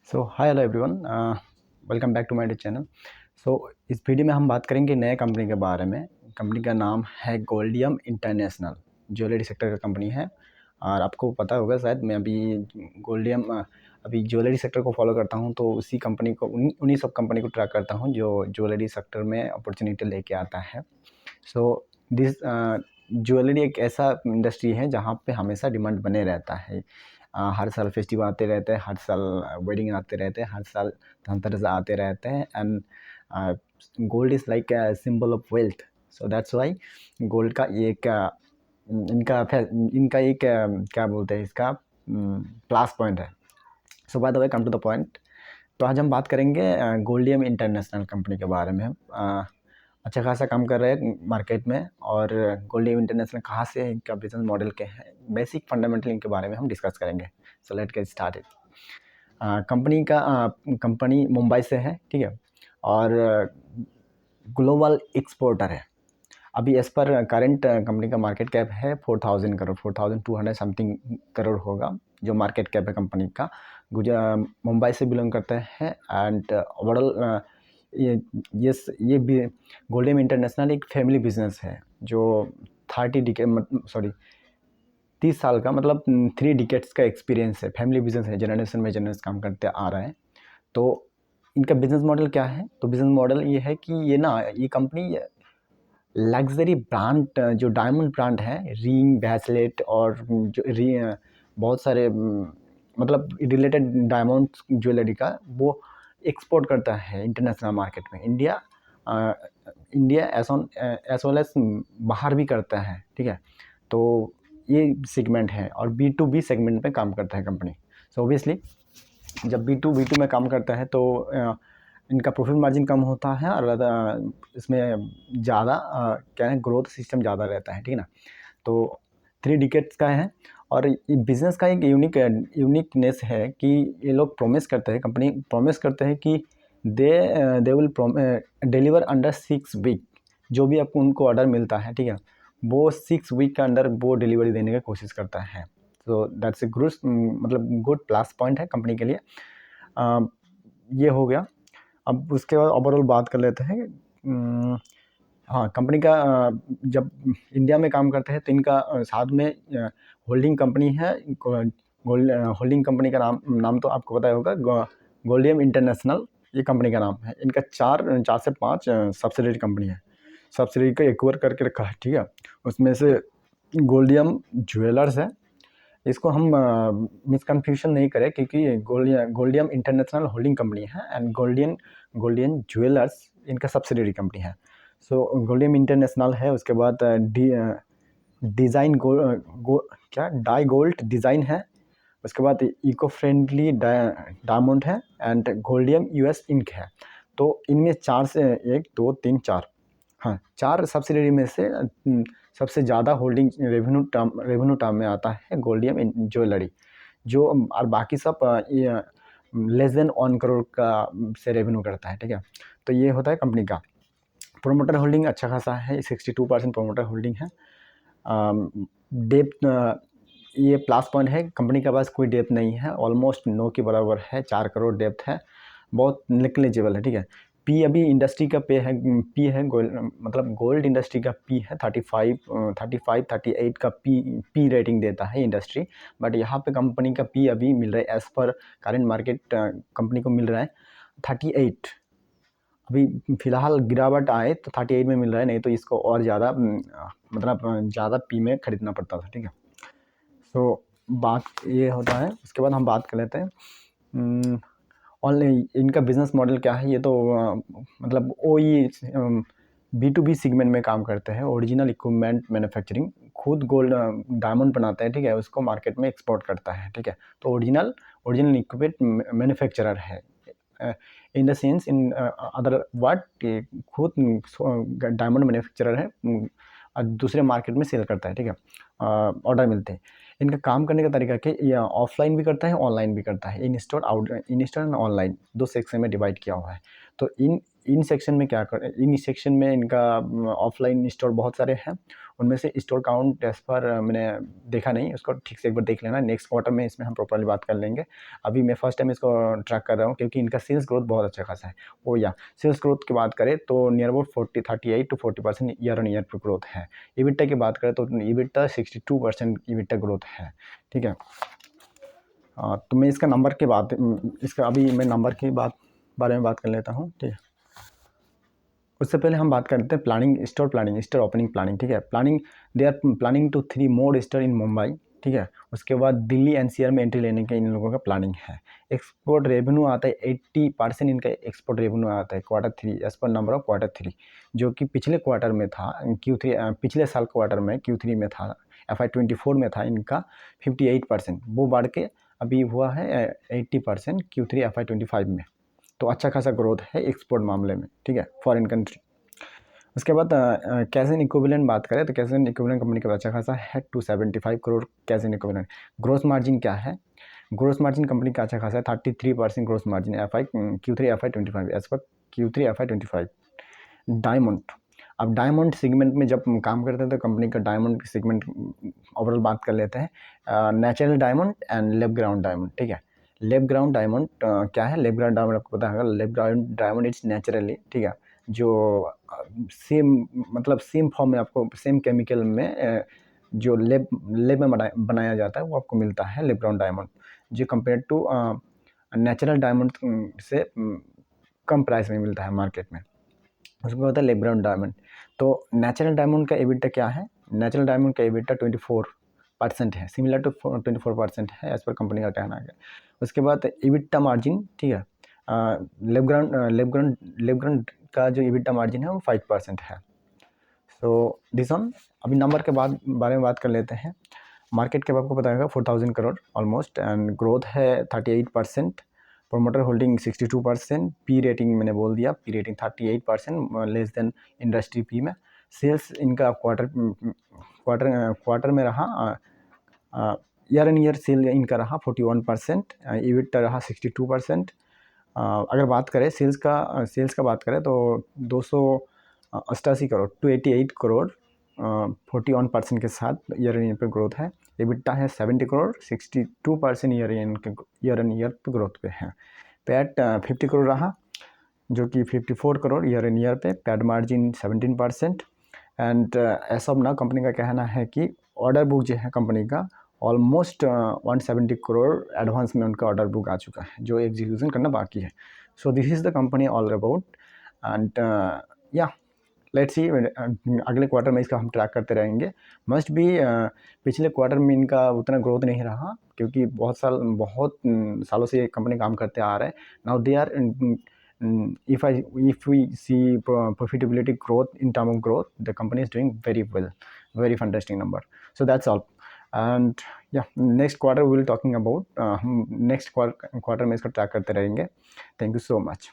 So hi hello everyone, welcome back to my channel. So इस video में हम बात करेंगे नए कंपनी के बारे में। कंपनी का नाम है गोल्डियम इंटरनेशनल, ज्वेलरी सेक्टर का कंपनी है। और आपको पता होगा शायद, मैं अभी गोल्डियम अभी ज्वेलरी सेक्टर को फॉलो करता हूं, तो उसी कंपनी को उन्हीं सब कंपनी को ट्रैक करता हूं जो ज्वेलरी सेक्टर में अपॉर्चुनिटी लेके आता है। सो दिस ज्वेलरी एक ऐसा इंडस्ट्री है जहाँ पे हमेशा डिमांड बने रहता है। हर साल फेस्टिवल आते रहते हैं, हर साल वेडिंग आते रहते हैं, हर साल धनतेरस आते रहते हैं। And gold is like symbol of wealth, so that's why gold का एक इनका एक क्या बोलते हैं इसका प्लस पॉइंट है। So by the way, come to the point. तो आज हम बात करेंगे गोल्डियम इंटरनेशनल कंपनी के बारे में। अच्छा खासा काम कर रहे हैं मार्केट में, और गोल्डियम इंटरनेशनल कहाँ से है, इनका बिजनेस मॉडल क्या है, बेसिक फंडामेंटल इनके बारे में हम डिस्कस करेंगे। So let get started. Company Mumbai से है, ठीक है, और ग्लोबल एक्सपोर्टर है। अभी एज पर करंट कंपनी का मार्केट कैप है 4000 करोड़, 4200 समथिंग करोड़ होगा जो मार्केट कैप है कंपनी का। मुंबई से बिलोंग करते हैं। एंड ओवरऑल ये भी गोल्डियम इंटरनेशनल एक फैमिली बिजनेस है जो 30 साल का, मतलब 3 डिकेट्स का एक्सपीरियंस है। फैमिली बिजनेस है, जनरेशन में जनरेशन काम करते आ रहे हैं। तो इनका बिजनेस मॉडल क्या है? तो बिजनेस मॉडल ये है कि ये कंपनी लग्जरी ब्रांड, जो डायमंड ब्रांड है, रिंग, ब्रेसलेट और बहुत सारे मतलब रिलेटेड डायमंड ज्वेलरी का वो एक्सपोर्ट करता है इंटरनेशनल मार्केट में। इंडिया एज वेल एज बाहर भी करता है, ठीक है। तो ये सेगमेंट है, और B2B सेगमेंट में काम करता है कंपनी। सो ऑब्वियसली जब B2B2 में काम करता है तो इनका प्रॉफिट मार्जिन कम होता है, और इसमें ज़्यादा क्या है, ग्रोथ सिस्टम ज़्यादा रहता है, ठीक है ना। तो 3 डिकेट्स का है, और ये बिज़नेस का एक यूनिकनेस है कि ये लोग प्रॉमिस करते हैं, कंपनी प्रॉमिस करते हैं कि they will deliver under 6 week. जो भी आपको उनको ऑर्डर मिलता है, ठीक है, वो 6 वीक के अंदर वो डिलीवरी देने की कोशिश करता है। तो दैट्स ए गुड, मतलब गुड प्लस पॉइंट है कंपनी के लिए। ये हो गया। अब उसके बाद ओवरऑल बात कर लेते हैं। हाँ, कंपनी का जब इंडिया में काम करते हैं तो इनका साथ में होल्डिंग कंपनी है। होल्डिंग कंपनी का नाम तो आपको पता ही होगा, गोल्डियम इंटरनेशनल, ये कंपनी का नाम है। इनका 4 से 5 सब्सिडरी कंपनी है। सब्सिडरी को एक्वायर करके रखा है, ठीक है। उसमें से गोल्डियम ज्वेलर्स है। इसको हम मिसकन्फ्यूजन नहीं करें, क्योंकि गोल्डियम इंटरनेशनल होल्डिंग कंपनी है, एंड गोल्डियन ज्वेलर्स इनका सब्सिडरी कंपनी है। सो गोल्डियम इंटरनेशनल है। उसके बाद डिज़ाइन क्या डाई गोल्ड डिज़ाइन है। उसके बाद इको फ्रेंडली डायमंड है, एंड गोल्डियम US इंक है। तो इनमें 4 से 1 2 3 4, हाँ, 4 सब्सिडरी में से सबसे ज़्यादा होल्डिंग रेवेन्यू टर्म में आता है गोल्डियम ज्वेलरी, जो और बाकी सब लेस देन 1 करोड़ का से रेवेन्यू करता है, ठीक है। तो ये होता है कंपनी का। प्रोमोटर होल्डिंग अच्छा खासा है, 62% प्रोमोटर होल्डिंग है। डेप्थ, ये प्लस पॉइंट है, कंपनी के पास कोई डेप्थ नहीं है, ऑलमोस्ट नो के बराबर है, 4 करोड़ डेप्थ है, बहुत नेग्लिजिबल है, ठीक है। पी अभी इंडस्ट्री का पी है मतलब गोल्ड इंडस्ट्री का पी है 38 का पी रेटिंग देता है इंडस्ट्री। बट यहाँ पे कंपनी का पी अभी मिल रहा है as per current market, company को मिल रहा है 38। अभी फ़िलहाल गिरावट आए तो 38 में मिल रहा है, नहीं तो इसको और ज़्यादा मतलब ज़्यादा पी में खरीदना पड़ता था, ठीक है। सो बात ये होता है। उसके बाद हम बात कर लेते हैं ऑनलाइन इनका बिज़नेस मॉडल क्या है। ये तो मतलब B2B सेगमेंट में काम करते हैं। ओरिजिनल इक्विपमेंट मैन्युफैक्चरिंग, खुद गोल्ड डायमंड बनाते हैं, ठीक है, उसको मार्केट में एक्सपोर्ट करता है, ठीक है। तो ओरिजिनल इक्विपमेंट मैन्युफैक्चरर है, in the sense, in other word, खुद डायमंड मैन्युफैक्चरर है, और दूसरे मार्केट में सेल करता है, ठीक है। ऑर्डर मिलते हैं। इनका काम करने का तरीका कि ये ऑफलाइन भी करता है, ऑनलाइन भी करता है। इन स्टोर एंड ऑनलाइन 2 सेक्शन में डिवाइड किया हुआ है। तो इन सेक्शन में इन सेक्शन में इनका ऑफलाइन स्टोर बहुत सारे हैं। उनमें से स्टोर काउंट एज पर मैंने देखा नहीं, उसको ठीक से एक बार देख लेना। नेक्स्ट क्वार्टर में इसमें हम प्रॉपर्ली बात कर लेंगे। अभी मैं फर्स्ट टाइम इसको ट्रैक कर रहा हूँ क्योंकि इनका सेल्स ग्रोथ बहुत अच्छा खासा है। वो या सेल्स ग्रोथ की बात करें तो near about 38 to 40% year on year पर ग्रोथ है। EBITDA की बात करें तो EBITDA 62% EBITDA ग्रोथ है, ठीक है। तो मैं इसका नंबर के बाद इसका अभी मैं नंबर की बारे में बात कर लेता हूँ, ठीक है। उससे पहले हम बात करते हैं प्लानिंग, स्टोर ओपनिंग प्लानिंग, ठीक है। They are planning to 3 more store in Mumbai, ठीक है। उसके बाद दिल्ली NCR में एंट्री लेने का इन लोगों का प्लानिंग है। एक्सपोर्ट रेवेन्यू आता है 80% इनका एक्सपोर्ट रेवेन्यू आता है Q3 as per number of Q3, जो कि पिछले क्वार्टर में था Q3, पिछले साल क्वार्टर में Q3 में था, FY24 में था इनका 58%, वो बढ़ के अभी हुआ है 80% Q3 FY25 में। तो अच्छा खासा ग्रोथ है एक्सपोर्ट मामले में, ठीक है, फॉरेन कंट्री। उसके बाद कैश एंड इक्विवेलेंट बात करें तो कैश एंड इक्विवेलेंट कंपनी का अच्छा खासा है 275 crore cash and equivalent. Gross margin क्या है? ग्रोस मार्जिन कंपनी का अच्छा खासा है 33% gross margin Q3 FY25 as per Q3 FY25। Diamond, अब डायमंड सेगमेंट में जब काम करते हैं तो कंपनी का डायमंड सेगमेंट ओवरऑल बात कर लेते हैं। Natural diamond and lab ground diamond, ठीक है। लैब ग्राउंड डायमंड क्या है? लैब ग्राउंड डायमंड आपको पता होगा, lab ground diamond it's naturally, ठीक है, जो सेम मतलब सेम फॉर्म में आपको सेम केमिकल में जो लैब में बनाया जाता है वो आपको मिलता है लैब ग्राउंड डायमंड, जो कंपेयर टू नेचुरल डायमंड से कम प्राइस में मिलता है मार्केट में, उसको होता है लैब ग्राउंड डायमंड। तो नेचुरल डायमंड का EBITDA क्या है? नेचुरल डायमंड का EBITDA 24% है, सिमिलर टू 24% है एज पर कंपनी का कहना है। उसके बाद EBITDA मार्जिन, ठीक है, लैब ग्राउंड का जो EBITDA मार्जिन है वो 5% है। सो दिस ऑन, अभी नंबर के बारे में बात कर लेते हैं। मार्केट कैप आपको पता होगा 4000 करोड़ ऑलमोस्ट, एंड ग्रोथ है 38%, प्रोमोटर होल्डिंग 62%, पी रेटिंग मैंने बोल दिया, P rating 38% less than industry P में। सेल्स इनका क्वार्टर में रहा, ईयर एन ईयर सेल इनका रहा 41%, EBITDA रहा 62%। अगर बात करें सेल्स का बात करें तो 288 करोड़ 288 करोड़ 41% के साथ ईयर एन ईयर पर ग्रोथ है। EBITDA है 70 करोड़ 62% ईयर एन ईयर पर ग्रोथ पे है। पैट 50 करोड़ रहा, जो कि 54 करोड़ ईयर एन ईयर पे, पैट मार्जिन 17%। एंड ऐसा ना कंपनी का कहना है कि ऑर्डर बुक जो है कंपनी का ऑलमोस्ट 170 करोड़ एडवांस में उनका ऑर्डर बुक आ चुका है, जो एग्जीक्यूशन करना बाकी है। So this is the company all about, and या लेट्स सी अगले क्वार्टर में इसका हम ट्रैक करते रहेंगे। मस्ट भी पिछले क्वार्टर में इनका उतना ग्रोथ नहीं रहा क्योंकि बहुत सालों से ये कंपनी काम करते आ रहे हैं। Now they are if we see profitability growth in term of growth, the company is doing very well, very fantastic number. So that's all, and yeah, next quarter we will talking about next quarter में इसका track करते रहेंगे। Thank you so much.